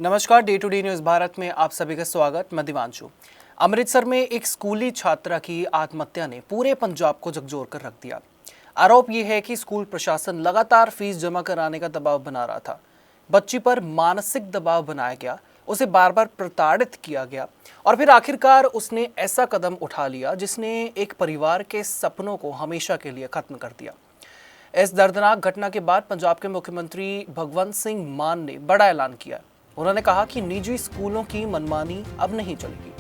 नमस्कार, day to day news Bharat में आप सभी का स्वागत। मैं दिवांशु। अमृतसर में एक स्कूली छात्रा की आत्महत्या ने पूरे पंजाब को झकझोर कर रख दिया। आरोप यह है कि स्कूल प्रशासन लगातार फीस जमा कराने का दबाव बना रहा था। बच्ची पर मानसिक दबाव बनाया गया, उसे बार बार प्रताड़ित किया गया और फिर आखिरकार उसने ऐसा कदम उठा लिया जिसने एक परिवार के सपनों को हमेशा के लिए खत्म कर दिया। इस दर्दनाक घटना के बाद पंजाब के मुख्यमंत्री भगवंत सिंह मान ने बड़ा ऐलान किया। उन्होंने कहा कि निजी स्कूलों की मनमानी अब नहीं चलेगी।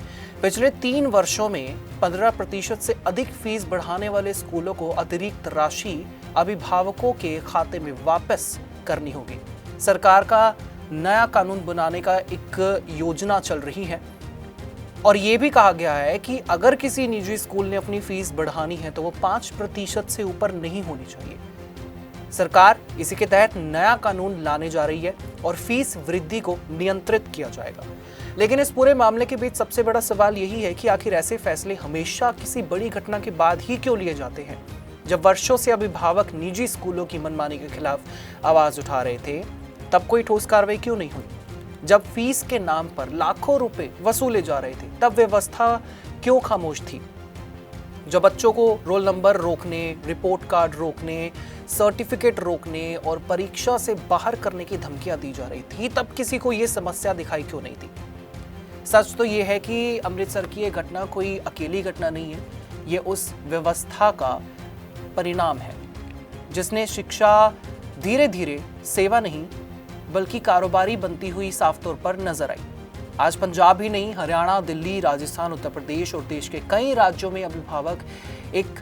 पिछले 3 वर्षों में 15% से अधिक फीस बढ़ाने वाले स्कूलों को अतिरिक्त राशि अभिभावकों के खाते में वापस करनी होगी। सरकार का नया कानून बनाने का एक योजना चल रही है और ये भी कहा गया है कि अगर किसी निजी स्कूल ने अपनी फीस बढ़ानी है तो वो 5% से ऊपर नहीं होनी चाहिए। सरकार इसी के तहत नया कानून लाने जा रही है और फीस वृद्धि को नियंत्रित किया जाएगा। लेकिन इस पूरे मामले के बीच सबसे बड़ा सवाल यही है कि आखिर ऐसे फैसले हमेशा किसी बड़ी घटना के बाद ही क्यों लिए जाते हैं। जब वर्षों से अभिभावक निजी स्कूलों की मनमानी के खिलाफ आवाज उठा रहे थे, तब कोई ठोस कार्रवाई क्यों नहीं हुई। जब फीस के नाम पर लाखों रुपए वसूले जा रहे थे, तब व्यवस्था क्यों खामोश थी। जब बच्चों को रोल नंबर रोकने, रिपोर्ट कार्ड रोकने, सर्टिफिकेट रोकने और परीक्षा से बाहर करने की धमकियां दी जा रही थी, तब किसी को यह समस्या दिखाई क्यों नहीं थी। सच तो यह है कि अमृतसर की यह घटना कोई अकेली घटना नहीं है। ये उस व्यवस्था का परिणाम है जिसने शिक्षा धीरे धीरे सेवा नहीं बल्कि कारोबारी बनती हुई साफ तौर पर नजर आई। आज पंजाब ही नहीं, हरियाणा, दिल्ली, राजस्थान, उत्तर प्रदेश और देश के कई राज्यों में अभिभावक एक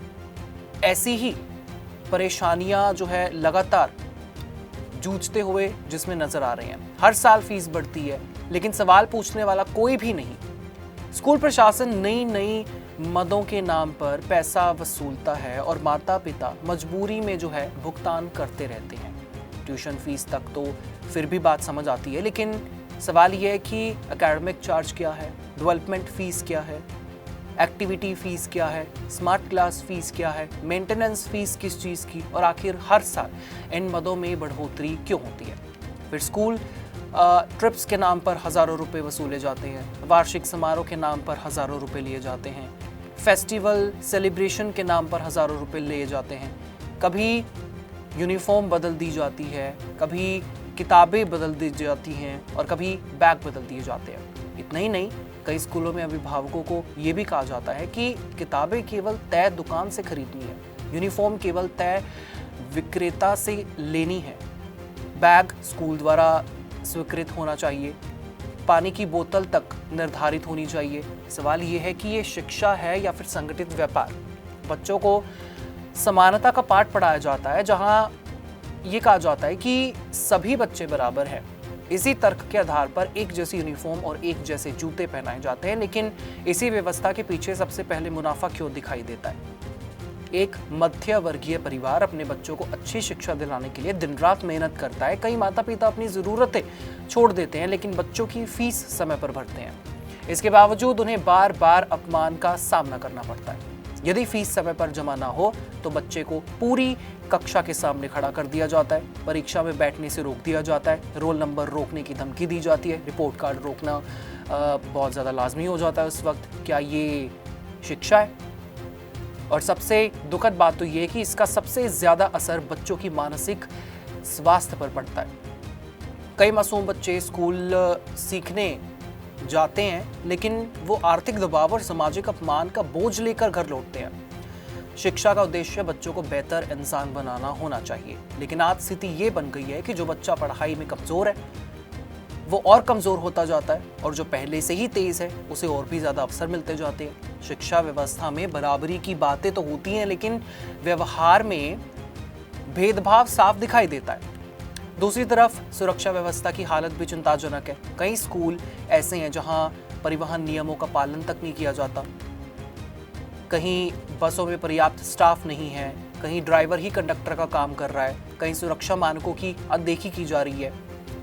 ऐसी ही परेशानियां जो है लगातार जूझते हुए जिसमें नजर आ रहे हैं। हर साल फीस बढ़ती है लेकिन सवाल पूछने वाला कोई भी नहीं। स्कूल प्रशासन नई नई मदों के नाम पर पैसा वसूलता है और माता पिता मजबूरी में जो है भुगतान करते रहते हैं। ट्यूशन फीस तक तो फिर भी बात समझ आती है, लेकिन सवाल यह है कि एकेडमिक चार्ज क्या है, डेवलपमेंट फीस क्या है, एक्टिविटी फीस क्या है, स्मार्ट क्लास फीस क्या है, मेंटेनेंस फीस किस चीज़ की, और आखिर हर साल इन मदों में बढ़ोतरी क्यों होती है। फिर स्कूल ट्रिप्स के नाम पर हज़ारों रुपए वसूले जाते हैं, वार्षिक समारोह के नाम पर हज़ारों रुपए लिए जाते हैं, फेस्टिवल सेलिब्रेशन के नाम पर हज़ारों रुपए लिए जाते हैं। कभी यूनिफॉर्म बदल दी जाती है, कभी किताबें बदल दी जाती हैं और कभी बैग बदल दिए जाते हैं। इतना ही नहीं, कई स्कूलों में अभिभावकों को ये भी कहा जाता है कि किताबें केवल तय दुकान से खरीदनी है, यूनिफॉर्म केवल तय विक्रेता से लेनी है, बैग स्कूल द्वारा स्वीकृत होना चाहिए, पानी की बोतल तक निर्धारित होनी चाहिए। सवाल ये है कि ये शिक्षा है या फिर संगठित व्यापार। बच्चों को समानता का पाठ पढ़ाया जाता है जहां ये कहा जाता है कि सभी बच्चे बराबर हैं। इसी तर्क के आधार पर एक जैसी यूनिफॉर्म और एक जैसे जूते पहनाए जाते हैं, लेकिन इसी व्यवस्था के पीछे सबसे पहले मुनाफा क्यों दिखाई देता है। एक मध्य वर्गीय परिवार अपने बच्चों को अच्छी शिक्षा दिलाने के लिए दिन रात मेहनत करता है। कई माता पिता अपनी ज़रूरतें छोड़ देते हैं लेकिन बच्चों की फीस समय पर भरते हैं। इसके बावजूद उन्हें बार बार अपमान का सामना करना पड़ता है। यदि फीस समय पर जमा ना हो तो बच्चे को पूरी कक्षा के सामने खड़ा कर दिया जाता है, परीक्षा में बैठने से रोक दिया जाता है, रोल नंबर रोकने की धमकी दी जाती है, रिपोर्ट कार्ड रोकना बहुत ज़्यादा लाजमी हो जाता है उस वक्त। क्या ये शिक्षा है? और सबसे दुखद बात तो ये है कि इसका सबसे ज़्यादा असर बच्चों की मानसिक स्वास्थ्य पर पड़ता है। कई मासूम बच्चे स्कूल सीखने जाते हैं लेकिन वो आर्थिक दबाव और सामाजिक अपमान का बोझ लेकर घर लौटते हैं। शिक्षा का उद्देश्य बच्चों को बेहतर इंसान बनाना होना चाहिए, लेकिन आज स्थिति ये बन गई है कि जो बच्चा पढ़ाई में कमज़ोर है वो और कमज़ोर होता जाता है और जो पहले से ही तेज़ है उसे और भी ज़्यादा अवसर मिलते जाते हैं। शिक्षा व्यवस्था में बराबरी की बातें तो होती हैं लेकिन व्यवहार में भेदभाव साफ दिखाई देता है। दूसरी तरफ सुरक्षा व्यवस्था की हालत भी चिंताजनक है। कई स्कूल ऐसे हैं जहां परिवहन नियमों का पालन तक नहीं किया जाता, कहीं बसों में पर्याप्त स्टाफ नहीं है, कहीं ड्राइवर ही कंडक्टर का काम कर रहा है, कहीं सुरक्षा मानकों की अनदेखी की जा रही है।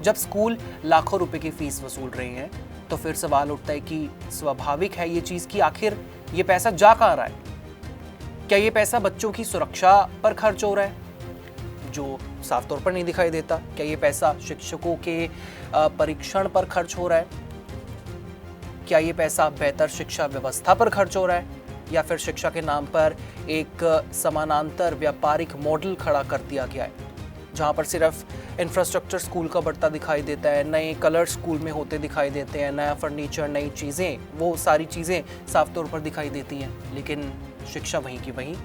जब स्कूल लाखों रुपए की फीस वसूल रहे हैं तो फिर सवाल उठता है कि स्वाभाविक है ये चीज़ कि आखिर ये पैसा जा कहाँ रहा है। क्या ये पैसा बच्चों की सुरक्षा पर खर्च हो रहा है? जो साफ तौर पर नहीं दिखाई देता। क्या ये पैसा शिक्षकों के परीक्षण पर खर्च हो रहा है? क्या ये पैसा बेहतर शिक्षा व्यवस्था पर खर्च हो रहा है, या फिर शिक्षा के नाम पर एक समानांतर व्यापारिक मॉडल खड़ा कर दिया गया है, जहां पर सिर्फ इंफ्रास्ट्रक्चर स्कूल का बढ़ता दिखाई देता है, नए कलर स्कूल में होते दिखाई देते हैं, नया फर्नीचर, नई चीज़ें, वो सारी चीज़ें साफ तौर पर दिखाई देती हैं, लेकिन शिक्षा वहीं की वहीं।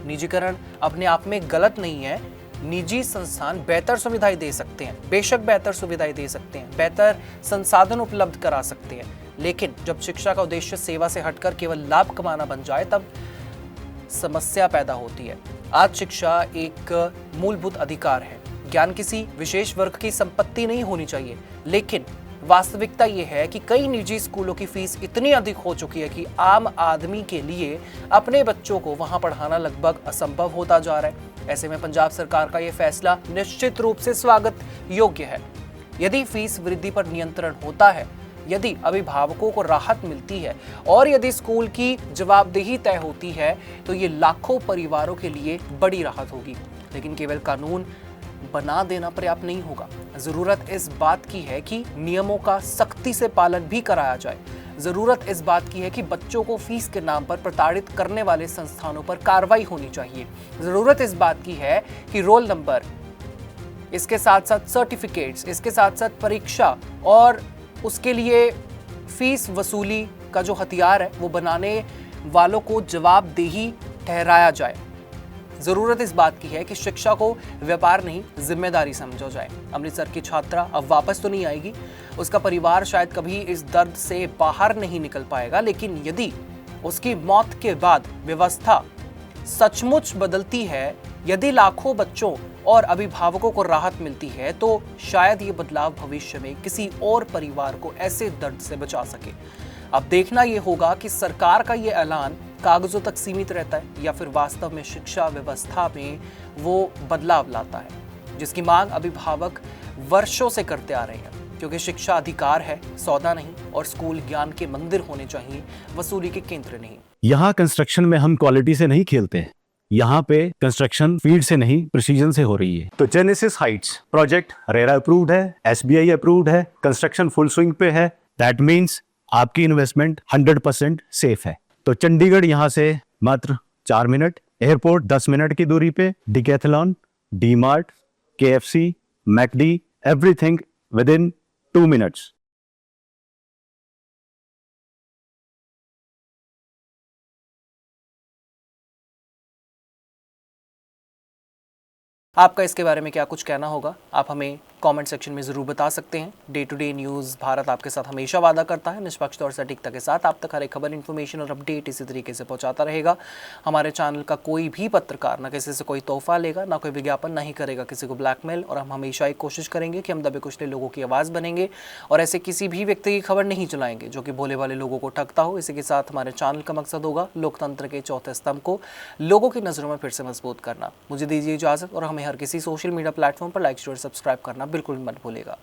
निजीकरण अपने आप में गलत नहीं है। निजी संस्थान बेहतर सुविधाएं दे सकते हैं, बेशक बेहतर सुविधाएं दे सकते हैं, बेहतर संसाधन उपलब्ध करा सकते हैं, लेकिन जब शिक्षा का उद्देश्य सेवा से हटकर केवल लाभ कमाना बन जाए तब समस्या पैदा होती है। आज शिक्षा एक मूलभूत अधिकार है। ज्ञान किसी विशेष वर्ग की संपत्ति नहीं होनी चाहिए, लेकिन वास्तविकता यह है कि कई निजी स्कूलों की फीस इतनी अधिक हो चुकी है कि आम आदमी के लिए अपने बच्चों को वहां पढ़ाना लगभग असंभव होता जा रहा है। ऐसे में पंजाब सरकार का यह फैसला निश्चित रूप से स्वागत योग्य है। यदि फीस वृद्धि पर नियंत्रण होता है, यदि अभिभावकों को राहत मिलती है और यदि स्कूल की जवाबदेही तय होती है, तो ये लाखों परिवारों के लिए बड़ी राहत होगी। लेकिन केवल कानून बना देना पर्याप्त नहीं होगा। जरूरत इस बात की है कि नियमों का सख्ती से पालन भी कराया जाए। जरूरत इस बात की है कि बच्चों को फीस के नाम पर प्रताड़ित करने वाले संस्थानों पर कार्रवाई होनी चाहिए। जरूरत इस बात की है कि रोल नंबर, इसके साथ साथ सर्टिफिकेट्स, इसके साथ साथ परीक्षा और उसके लिए फीस वसूली का जो हथियार है वो बनाने वालों को जवाबदेही ठहराया जाए। जरूरत इस बात की है कि शिक्षा को व्यापार नहीं, जिम्मेदारी समझा जाए। अमृतसर की छात्रा अब वापस तो नहीं आएगी, उसका परिवार शायद कभी इस दर्द से बाहर नहीं निकल पाएगा, लेकिन यदि उसकी मौत के बाद व्यवस्था सचमुच बदलती है, यदि लाखों बच्चों और अभिभावकों को राहत मिलती है, तो शायद ये बदलाव भविष्य में किसी और परिवार को ऐसे दर्द से बचा सके। अब देखना ये होगा कि सरकार का ये ऐलान कागजों तक सीमित रहता है या फिर वास्तव में शिक्षा व्यवस्था में वो बदलाव लाता है, जिसकी मांग अभिभावक वर्षों से करते आ रहे हैं। क्योंकि शिक्षा अधिकार है, सौदा नहीं, और स्कूल ज्ञान के मंदिर होने चाहिए, वसूली के केंद्र नहीं। यहाँ कंस्ट्रक्शन में हम क्वालिटी से नहीं खेलते हैं। यहाँ पे कंस्ट्रक्शन फील्ड से नहीं, प्रिसीजन से हो रही है। तो genesis Heights project RERA approved है, SBI अप्रूव्ड है, कंस्ट्रक्शन फुल स्विंग पे है। दैट मीन्स आपकी इन्वेस्टमेंट 100% सेफ है। तो चंडीगढ़ यहाँ से मात्र 4 मिनट, एयरपोर्ट 10 मिनट की दूरी पे, decathlon, DMart, KFC, McD, everything with in 2 minutes. आपका इसके बारे में क्या कुछ कहना होगा, आप हमें कमेंट सेक्शन में ज़रूर बता सकते हैं। Day to day news Bharat आपके साथ हमेशा वादा करता है निष्पक्ष और सटीकता के साथ आप तक हर एक खबर, इन्फॉर्मेशन और अपडेट इसी तरीके से पहुंचाता रहेगा। हमारे चैनल का कोई भी पत्रकार ना किसी से कोई तोहफा लेगा, ना कोई विज्ञापन, ना ही करेगा किसी को ब्लैकमेल, और हम हमेशा एक कोशिश करेंगे कि हम दबे कुचले लोगों की आवाज़ बनेंगे और ऐसे किसी भी व्यक्ति की खबर नहीं चलाएंगे जो कि भोले वाले लोगों को ठगता हो। इसी के साथ हमारे चैनल का मकसद होगा लोकतंत्र के चौथे स्तंभ को लोगों की नज़रों में फिर से मजबूत करना। मुझे दीजिए इजाज़त, और हमें हर किसी सोशल मीडिया प्लेटफॉर्म पर लाइक, शेयर, सब्सक्राइब करना बिल्कुल मत भूलेगा।